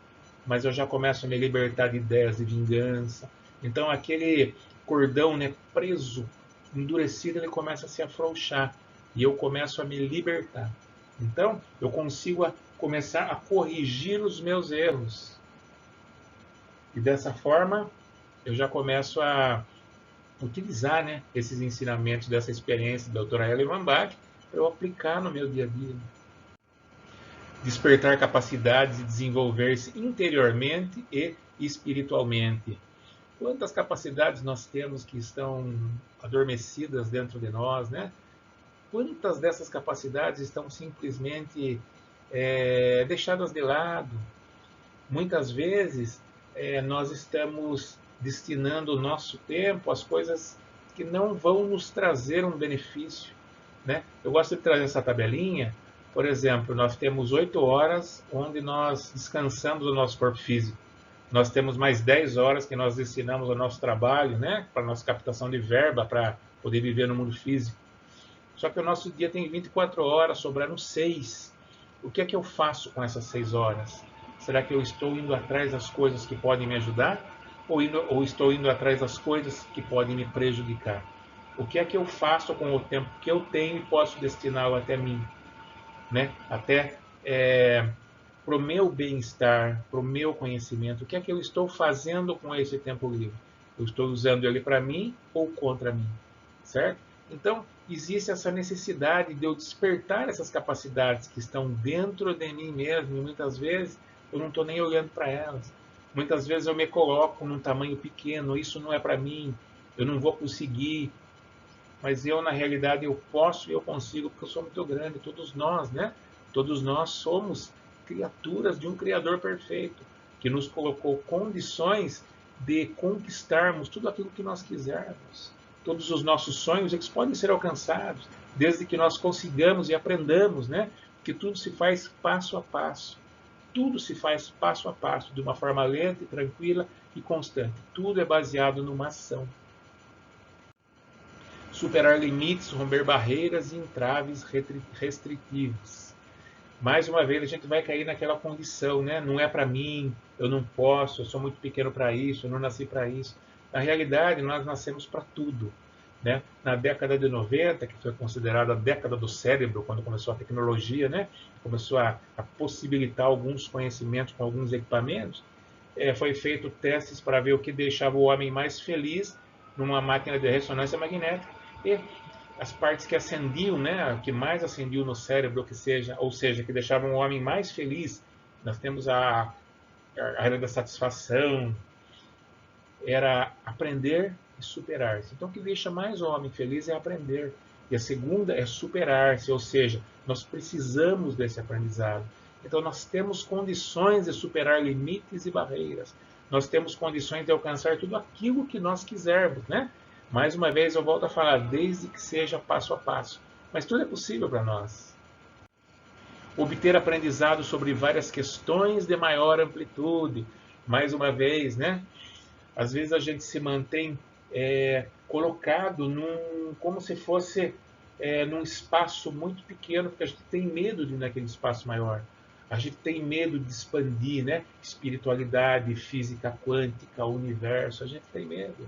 Mas eu já começo a me libertar de ideias de vingança. Então aquele cordão, né, preso, endurecido, ele começa a se afrouxar. E eu começo a me libertar. Então eu consigo começar a corrigir os meus erros. E dessa forma eu já começo a utilizar, né, esses ensinamentos dessa experiência da doutora Ellen Van Bach para eu aplicar no meu dia a dia. Despertar capacidades e desenvolver-se interiormente e espiritualmente. Quantas capacidades nós temos que estão adormecidas dentro de nós, né? Quantas dessas capacidades estão simplesmente deixadas de lado? Muitas vezes nós estamos destinando o nosso tempo às coisas que não vão nos trazer um benefício, né? Eu gosto de trazer essa tabelinha. Por exemplo, nós temos 8 horas onde nós descansamos o nosso corpo físico. Nós temos mais 10 horas que nós destinamos ao nosso trabalho, né? Para a nossa captação de verba, para poder viver no mundo físico. Só que o nosso dia tem 24 horas, sobrando 6. O que é que eu faço com essas 6 horas? Será que eu estou indo atrás das coisas que podem me ajudar? Ou estou indo atrás das coisas que podem me prejudicar? O que é que eu faço com o tempo que eu tenho e posso destiná-lo até mim? Né? Até para o meu bem-estar, para o meu conhecimento. O que é que eu estou fazendo com esse tempo livre? Eu estou usando ele para mim ou contra mim? Certo? Então, existe essa necessidade de eu despertar essas capacidades que estão dentro de mim mesmo, e muitas vezes eu não estou nem olhando para elas. Muitas vezes eu me coloco num tamanho pequeno, isso não é para mim, eu não vou conseguir. Mas eu, na realidade, eu posso e eu consigo, porque eu sou muito grande. Todos nós, né? Todos nós somos criaturas de um Criador perfeito, que nos colocou condições de conquistarmos tudo aquilo que nós quisermos. Todos os nossos sonhos, eles podem ser alcançados, desde que nós consigamos e aprendamos, né? Que tudo se faz passo a passo. Tudo se faz passo a passo, de uma forma lenta e tranquila e constante. Tudo é baseado numa ação. Superar limites, romper barreiras e entraves restritivos. Mais uma vez a gente vai cair naquela condição, né? Não é para mim, eu não posso, eu sou muito pequeno para isso, eu não nasci para isso. Na realidade, nós nascemos para tudo. Né? Na década de 90, que foi considerada a década do cérebro, quando começou a tecnologia, né? Começou a possibilitar alguns conhecimentos com alguns equipamentos, foi feito testes para ver o que deixava o homem mais feliz numa máquina de ressonância magnética. E as partes que acendiam, né, que mais acendiam no cérebro, ou seja, que deixavam o homem mais feliz, nós temos a área da satisfação, era aprender e superar-se. Então, o que deixa mais o homem feliz é aprender. E a segunda é superar-se, ou seja, nós precisamos desse aprendizado. Então, nós temos condições de superar limites e barreiras. Nós temos condições de alcançar tudo aquilo que nós quisermos, né? Mais uma vez, eu volto a falar, desde que seja passo a passo. Mas tudo é possível para nós. obter aprendizado sobre várias questões de maior amplitude. Mais uma vez, né? Às vezes a gente se mantém colocado como se fosse num espaço muito pequeno, porque a gente tem medo de ir naquele espaço maior. A gente tem medo de expandir, né? Espiritualidade, física quântica, universo, a gente tem medo.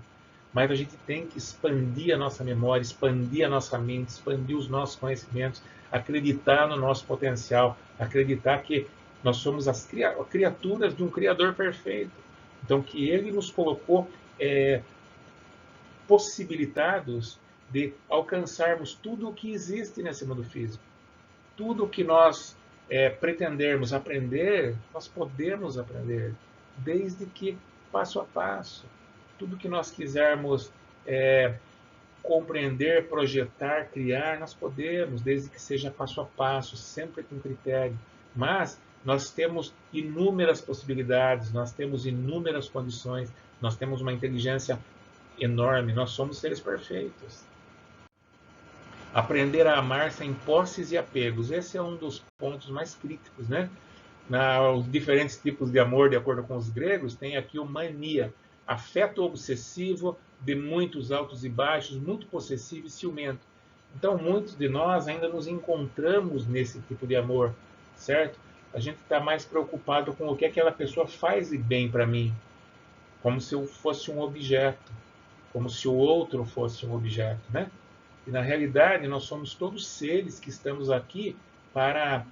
Mas a gente tem que expandir a nossa memória, expandir a nossa mente, expandir os nossos conhecimentos, acreditar no nosso potencial, acreditar que nós somos as criaturas de um Criador perfeito. Então, que Ele nos colocou possibilitados de alcançarmos tudo o que existe nesse mundo físico. Tudo o que nós pretendermos aprender, nós podemos aprender, desde que passo a passo. Tudo que nós quisermos compreender, projetar, criar, nós podemos, desde que seja passo a passo, sempre com critério. Mas nós temos inúmeras possibilidades, nós temos inúmeras condições, nós temos uma inteligência enorme, nós somos seres perfeitos. Aprender a amar sem posses e apegos, esse é um dos pontos mais críticos, né? Os diferentes tipos de amor, de acordo com os gregos, tem aqui o mania, afeto obsessivo, de muitos altos e baixos, muito possessivo e ciumento. Então, muitos de nós ainda nos encontramos nesse tipo de amor, certo? A gente está mais preocupado com o que aquela pessoa faz de bem para mim, como se eu fosse um objeto, como se o outro fosse um objeto, né? E na realidade, nós somos todos seres que estamos aqui para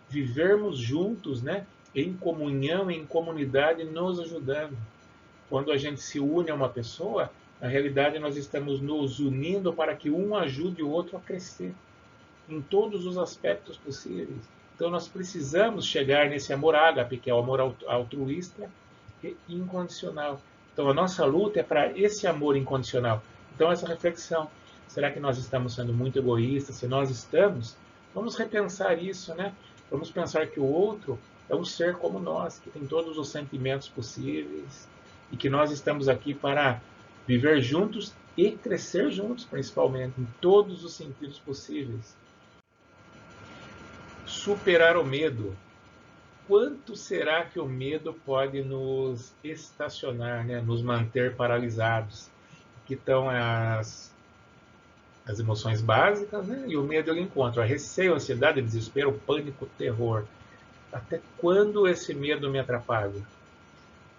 vivermos juntos, né? Em comunhão, em comunidade, nos ajudando. Quando a gente se une a uma pessoa, na realidade nós estamos nos unindo para que um ajude o outro a crescer em todos os aspectos possíveis. Então nós precisamos chegar nesse amor ágape, que é o amor altruísta e incondicional. Então a nossa luta é para esse amor incondicional. Então essa reflexão, será que nós estamos sendo muito egoístas? Se nós estamos, vamos repensar isso, né? Vamos pensar que o outro é um ser como nós, que tem todos os sentimentos possíveis, e que nós estamos aqui para viver juntos e crescer juntos, principalmente, em todos os sentidos possíveis. Superar o medo. Quanto será que o medo pode nos estacionar, né? Nos manter paralisados? Aqui estão as emoções básicas, né? E o medo ele encontra receio, ansiedade, desespero, pânico, terror. Até quando esse medo me atrapalha?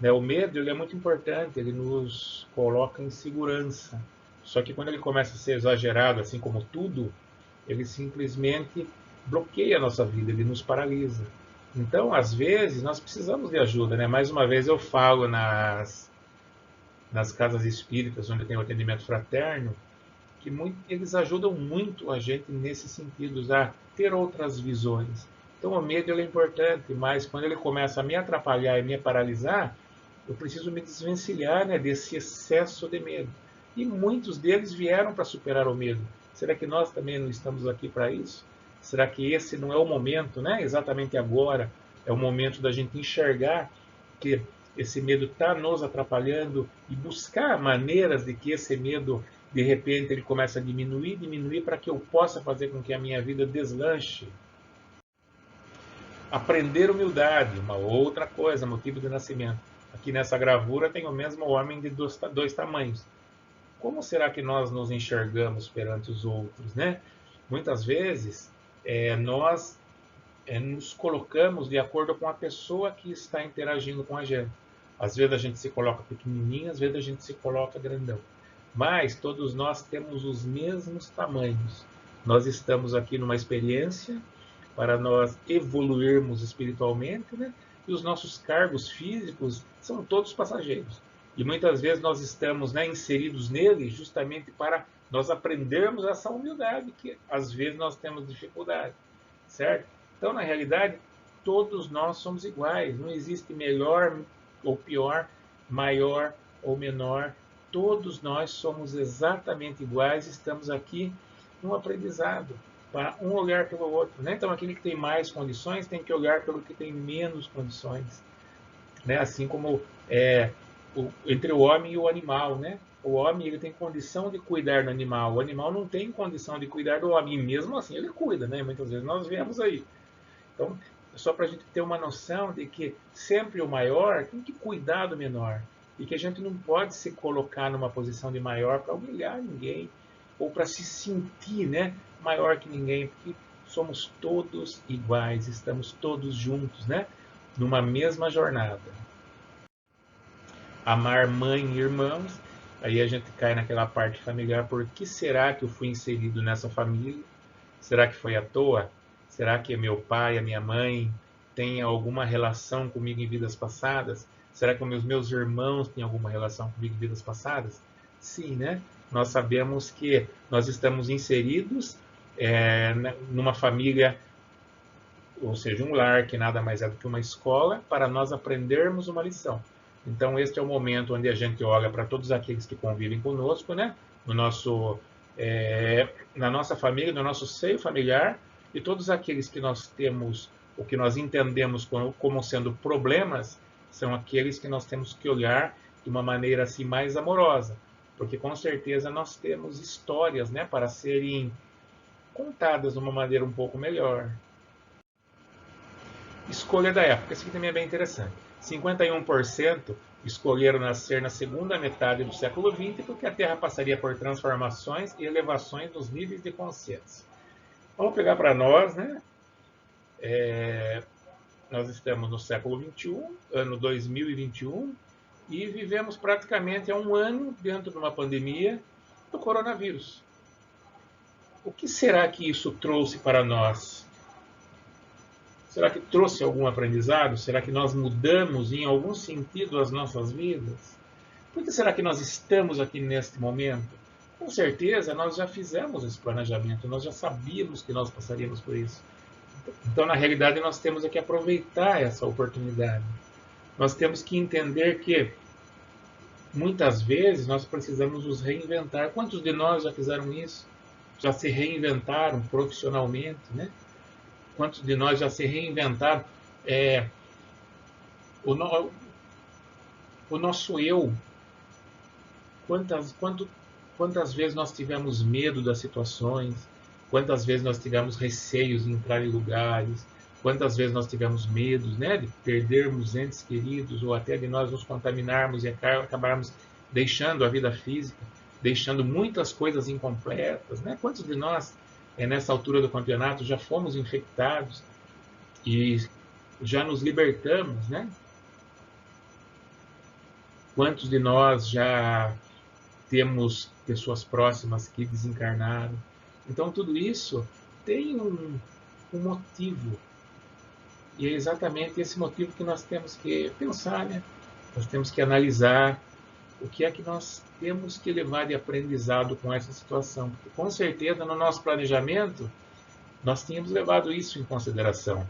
O medo ele é muito importante, ele nos coloca em segurança. Só que quando ele começa a ser exagerado, assim como tudo, ele simplesmente bloqueia a nossa vida, ele nos paralisa. Então, às vezes, nós precisamos de ajuda, né? Mais uma vez eu falo nas casas espíritas, onde tem o atendimento fraterno, que eles ajudam muito a gente nesse sentido, a ter outras visões. Então, o medo ele é importante, mas quando ele começa a me atrapalhar e me paralisar, eu preciso me desvencilhar, né, desse excesso de medo. E muitos deles vieram para superar o medo. Será que nós também não estamos aqui para isso? Será que esse não é o momento, né? Exatamente agora é o momento da gente enxergar que esse medo está nos atrapalhando e buscar maneiras de que esse medo, de repente, ele comece a diminuir para que eu possa fazer com que a minha vida deslanche. Aprender humildade, uma outra coisa, motivo de nascimento. Aqui nessa gravura tem o mesmo homem de dois tamanhos. Como será que nós nos enxergamos perante os outros, né? Muitas vezes nós nos colocamos de acordo com a pessoa que está interagindo com a gente. Às vezes a gente se coloca pequenininho, às vezes a gente se coloca grandão. Mas todos nós temos os mesmos tamanhos. Nós estamos aqui numa experiência para nós evoluirmos espiritualmente, né? E os nossos cargos físicos são todos passageiros. E muitas vezes nós estamos, né, inseridos nele justamente para nós aprendermos essa humildade, que às vezes nós temos dificuldade, certo? Então, na realidade, todos nós somos iguais. Não existe melhor ou pior, maior ou menor. Todos nós somos exatamente iguais, estamos aqui no aprendizado, para um olhar pelo outro, né? Então, aquele que tem mais condições tem que olhar pelo que tem menos condições, né? Assim como entre o homem e o animal, né? O homem ele tem condição de cuidar do animal, o animal não tem condição de cuidar do homem, e mesmo assim ele cuida, né? Muitas vezes nós vemos aí Então, é só para a gente ter uma noção de que sempre o maior tem que cuidar do menor. E que a gente não pode se colocar numa posição de maior para humilhar ninguém ou para se sentir, né, maior que ninguém, porque somos todos iguais, estamos todos juntos, né, numa mesma jornada. Amar mãe e irmãos, aí a gente cai naquela parte familiar, por que será que eu fui inserido nessa família? Será que foi à toa? Será que meu pai, a minha mãe têm alguma relação comigo em vidas passadas? Será que os meus irmãos têm alguma relação comigo em vidas passadas? Sim, né? Nós sabemos que nós estamos inseridos numa família, ou seja, um lar que nada mais é do que uma escola, para nós aprendermos uma lição. Então, este é o momento onde a gente olha para todos aqueles que convivem conosco, né? No nosso, na nossa família, no nosso seio familiar, e todos aqueles que nós temos, o que nós entendemos como sendo problemas, são aqueles que nós temos que olhar de uma maneira assim mais amorosa, porque com certeza nós temos histórias, né, para serem contadas de uma maneira um pouco melhor. Escolha da época, isso aqui também é bem interessante. 51% escolheram nascer na segunda metade do século XX porque a Terra passaria por transformações e elevações nos níveis de consciência. Vamos pegar para nós, né? Nós estamos no século XXI, ano 2021, e vivemos praticamente há um ano dentro de uma pandemia do coronavírus. O que será que isso trouxe para nós? Será que trouxe algum aprendizado? Será que nós mudamos em algum sentido as nossas vidas? Por que será que nós estamos aqui neste momento? Com certeza nós já fizemos esse planejamento, nós já sabíamos que nós passaríamos por isso. Então, na realidade, nós temos que aproveitar essa oportunidade. Nós temos que entender que muitas vezes nós precisamos nos reinventar. Quantos de nós já fizeram isso? Já se reinventaram profissionalmente, né? Quantos de nós já se reinventaram? O, no, o nosso eu. Quantas vezes nós tivemos medo das situações? Quantas vezes nós tivemos receios em entrar em lugares? Quantas vezes nós tivemos medos, né, de perdermos entes queridos ou até de nós nos contaminarmos e acabarmos deixando a vida física, deixando muitas coisas incompletas, né? Quantos de nós, nessa altura do campeonato, já fomos infectados e já nos libertamos, né? Quantos de nós já temos pessoas próximas que desencarnaram? Então, tudo isso tem um motivo. E é exatamente esse motivo que nós temos que pensar, né? Nós temos que analisar o que é que nós temos que levar de aprendizado com essa situação. Porque, com certeza, no nosso planejamento, nós tínhamos levado isso em consideração.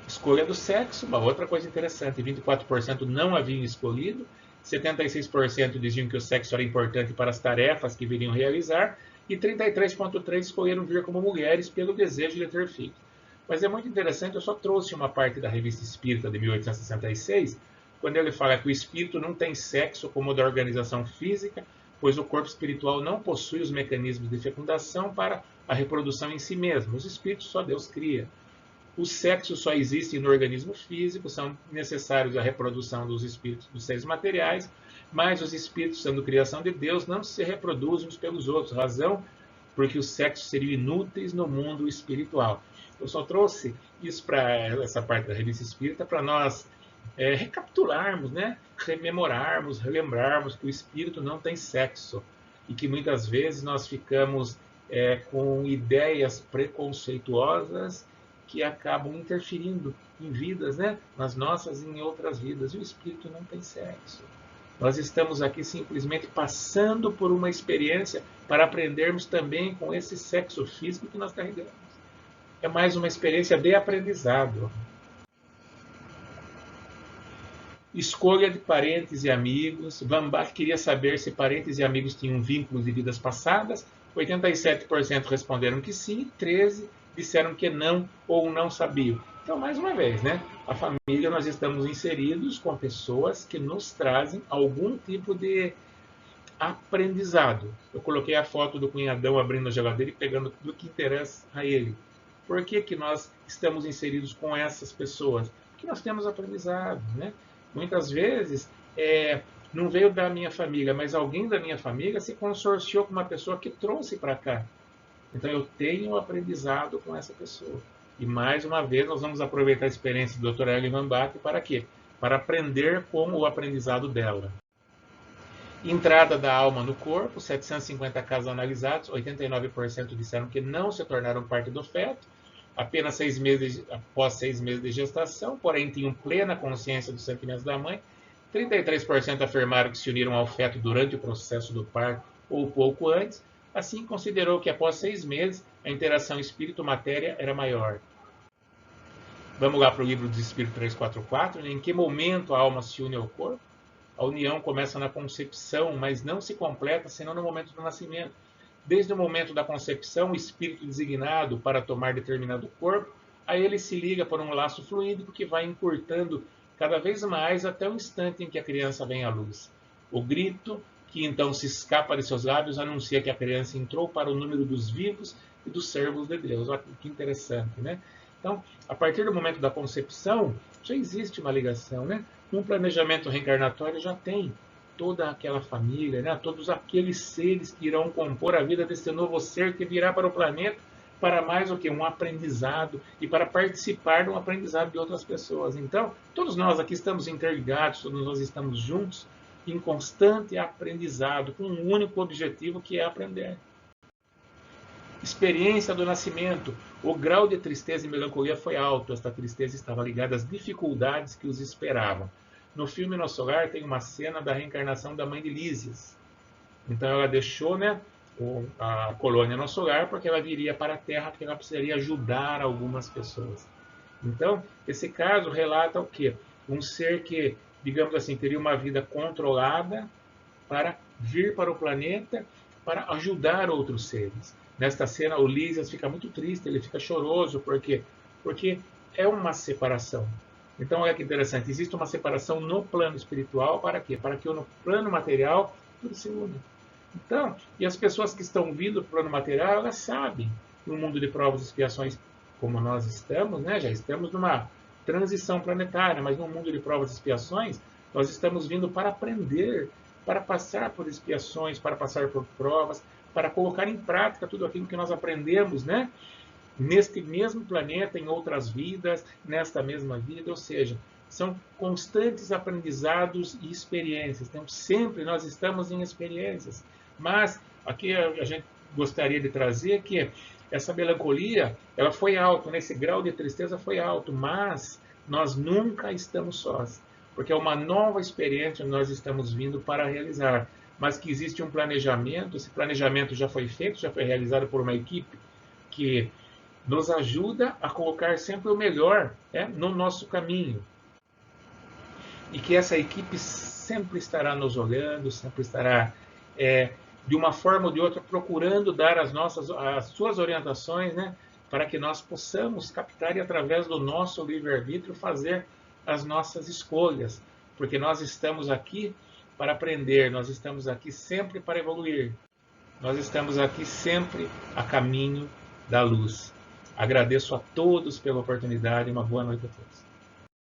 Escolha do sexo, uma outra coisa interessante, 24% não haviam escolhido, 76% diziam que o sexo era importante para as tarefas que viriam realizar, e 33,3% escolheram vir como mulheres pelo desejo de ter filhos. Mas é muito interessante, eu só trouxe uma parte da Revista Espírita de 1866, quando ele fala que o espírito não tem sexo como o da organização física, pois o corpo espiritual não possui os mecanismos de fecundação para a reprodução em si mesmo. Os espíritos só Deus cria. O sexo só existe no organismo físico, são necessários a reprodução dos espíritos dos seres materiais, mas os espíritos, sendo criação de Deus, não se reproduzem uns pelos outros, razão porque os sexos seriam inúteis no mundo espiritual. Eu só trouxe isso para essa parte da Revista Espírita para nós recapitularmos, né? Rememorarmos, relembrarmos que o espírito não tem sexo e que muitas vezes nós ficamos com ideias preconceituosas que acabam interferindo em vidas, né? Nas nossas e em outras vidas. E o espírito não tem sexo. Nós estamos aqui simplesmente passando por uma experiência para aprendermos também com esse sexo físico que nós carregamos. É mais uma experiência de aprendizado. Escolha de parentes e amigos. Bambach queria saber se parentes e amigos tinham vínculos de vidas passadas. 87% responderam que sim, 13% disseram que não ou não sabiam. Então, mais uma vez, né? A família, nós estamos inseridos com pessoas que nos trazem algum tipo de aprendizado. Eu coloquei a foto do cunhadão abrindo a geladeira e pegando tudo que interessa a ele. Por que que nós estamos inseridos com essas pessoas? Porque nós temos aprendizado, né? Muitas vezes, não veio da minha família, mas alguém da minha família se consorciou com uma pessoa que trouxe para cá. Então eu tenho aprendizado com essa pessoa. E mais uma vez nós vamos aproveitar a experiência do Dr. Ellen Van Bach para quê? Para aprender com o aprendizado dela. Entrada da alma no corpo, 750 casos analisados, 89% disseram que não se tornaram parte do feto, apenas após 6 meses de gestação, porém tinham plena consciência dos sentimentos da mãe. 33% afirmaram que se uniram ao feto durante o processo do parto ou pouco antes. Assim, considerou que após 6 meses a interação espírito-matéria era maior. Vamos lá para o livro dos Espíritos 344. Em que momento a alma se une ao corpo? A união começa na concepção, mas não se completa senão no momento do nascimento. Desde o momento da concepção, o espírito designado para tomar determinado corpo, a ele se liga por um laço fluídico que vai encurtando cada vez mais até o instante em que a criança vem à luz. O grito, que então se escapa de seus lábios, anuncia que a criança entrou para o número dos vivos e dos servos de Deus. Olha que interessante, né? Então, a partir do momento da concepção, já existe uma ligação, né? Um planejamento reencarnatório já tem toda aquela família, né? Todos aqueles seres que irão compor a vida desse novo ser que virá para o planeta para mais o que? Um aprendizado e para participar de um aprendizado de outras pessoas. Então, todos nós aqui estamos interligados, todos nós estamos juntos em constante aprendizado, com um único objetivo que é aprender. Experiência do nascimento. O grau de tristeza e melancolia foi alto. Esta tristeza estava ligada às dificuldades que os esperavam. No filme Nosso Lar tem uma cena da reencarnação da mãe de Lísias. Então ela deixou, né, a colônia Nosso Lar porque ela viria para a Terra, porque ela precisaria ajudar algumas pessoas. Então, esse caso relata o quê? Um ser que, digamos assim, teria uma vida controlada para vir para o planeta para ajudar outros seres. Nesta cena, o Lísias fica muito triste, ele fica choroso, porque é uma separação. Então, olha que interessante, existe uma separação no plano espiritual, para quê? Para que no plano material tudo se une. Então, e as pessoas que estão vindo do plano material, elas sabem, no mundo de provas e expiações, como nós estamos, né, já estamos numa transição planetária, mas no mundo de provas e expiações, nós estamos vindo para aprender, para passar por expiações, para passar por provas, para colocar em prática tudo aquilo que nós aprendemos, né? Neste mesmo planeta, em outras vidas, nesta mesma vida, ou seja, são constantes aprendizados e experiências. Então, sempre nós estamos em experiências. Mas aqui a gente gostaria de trazer que essa melancolia, ela foi alta, né? Esse grau de tristeza foi alto, mas nós nunca estamos sós, porque é uma nova experiência que nós estamos vindo para realizar, mas que existe um planejamento. Esse planejamento já foi feito, já foi realizado por uma equipe que nos ajuda a colocar sempre o melhor, né, no nosso caminho. E que essa equipe sempre estará nos olhando, sempre estará, de uma forma ou de outra, procurando dar as suas orientações, né, para que nós possamos captar e, através do nosso livre-arbítrio, fazer as nossas escolhas. Porque nós estamos aqui para aprender, nós estamos aqui sempre para evoluir. Nós estamos aqui sempre a caminho da luz. Agradeço a todos pela oportunidade e uma boa noite a todos.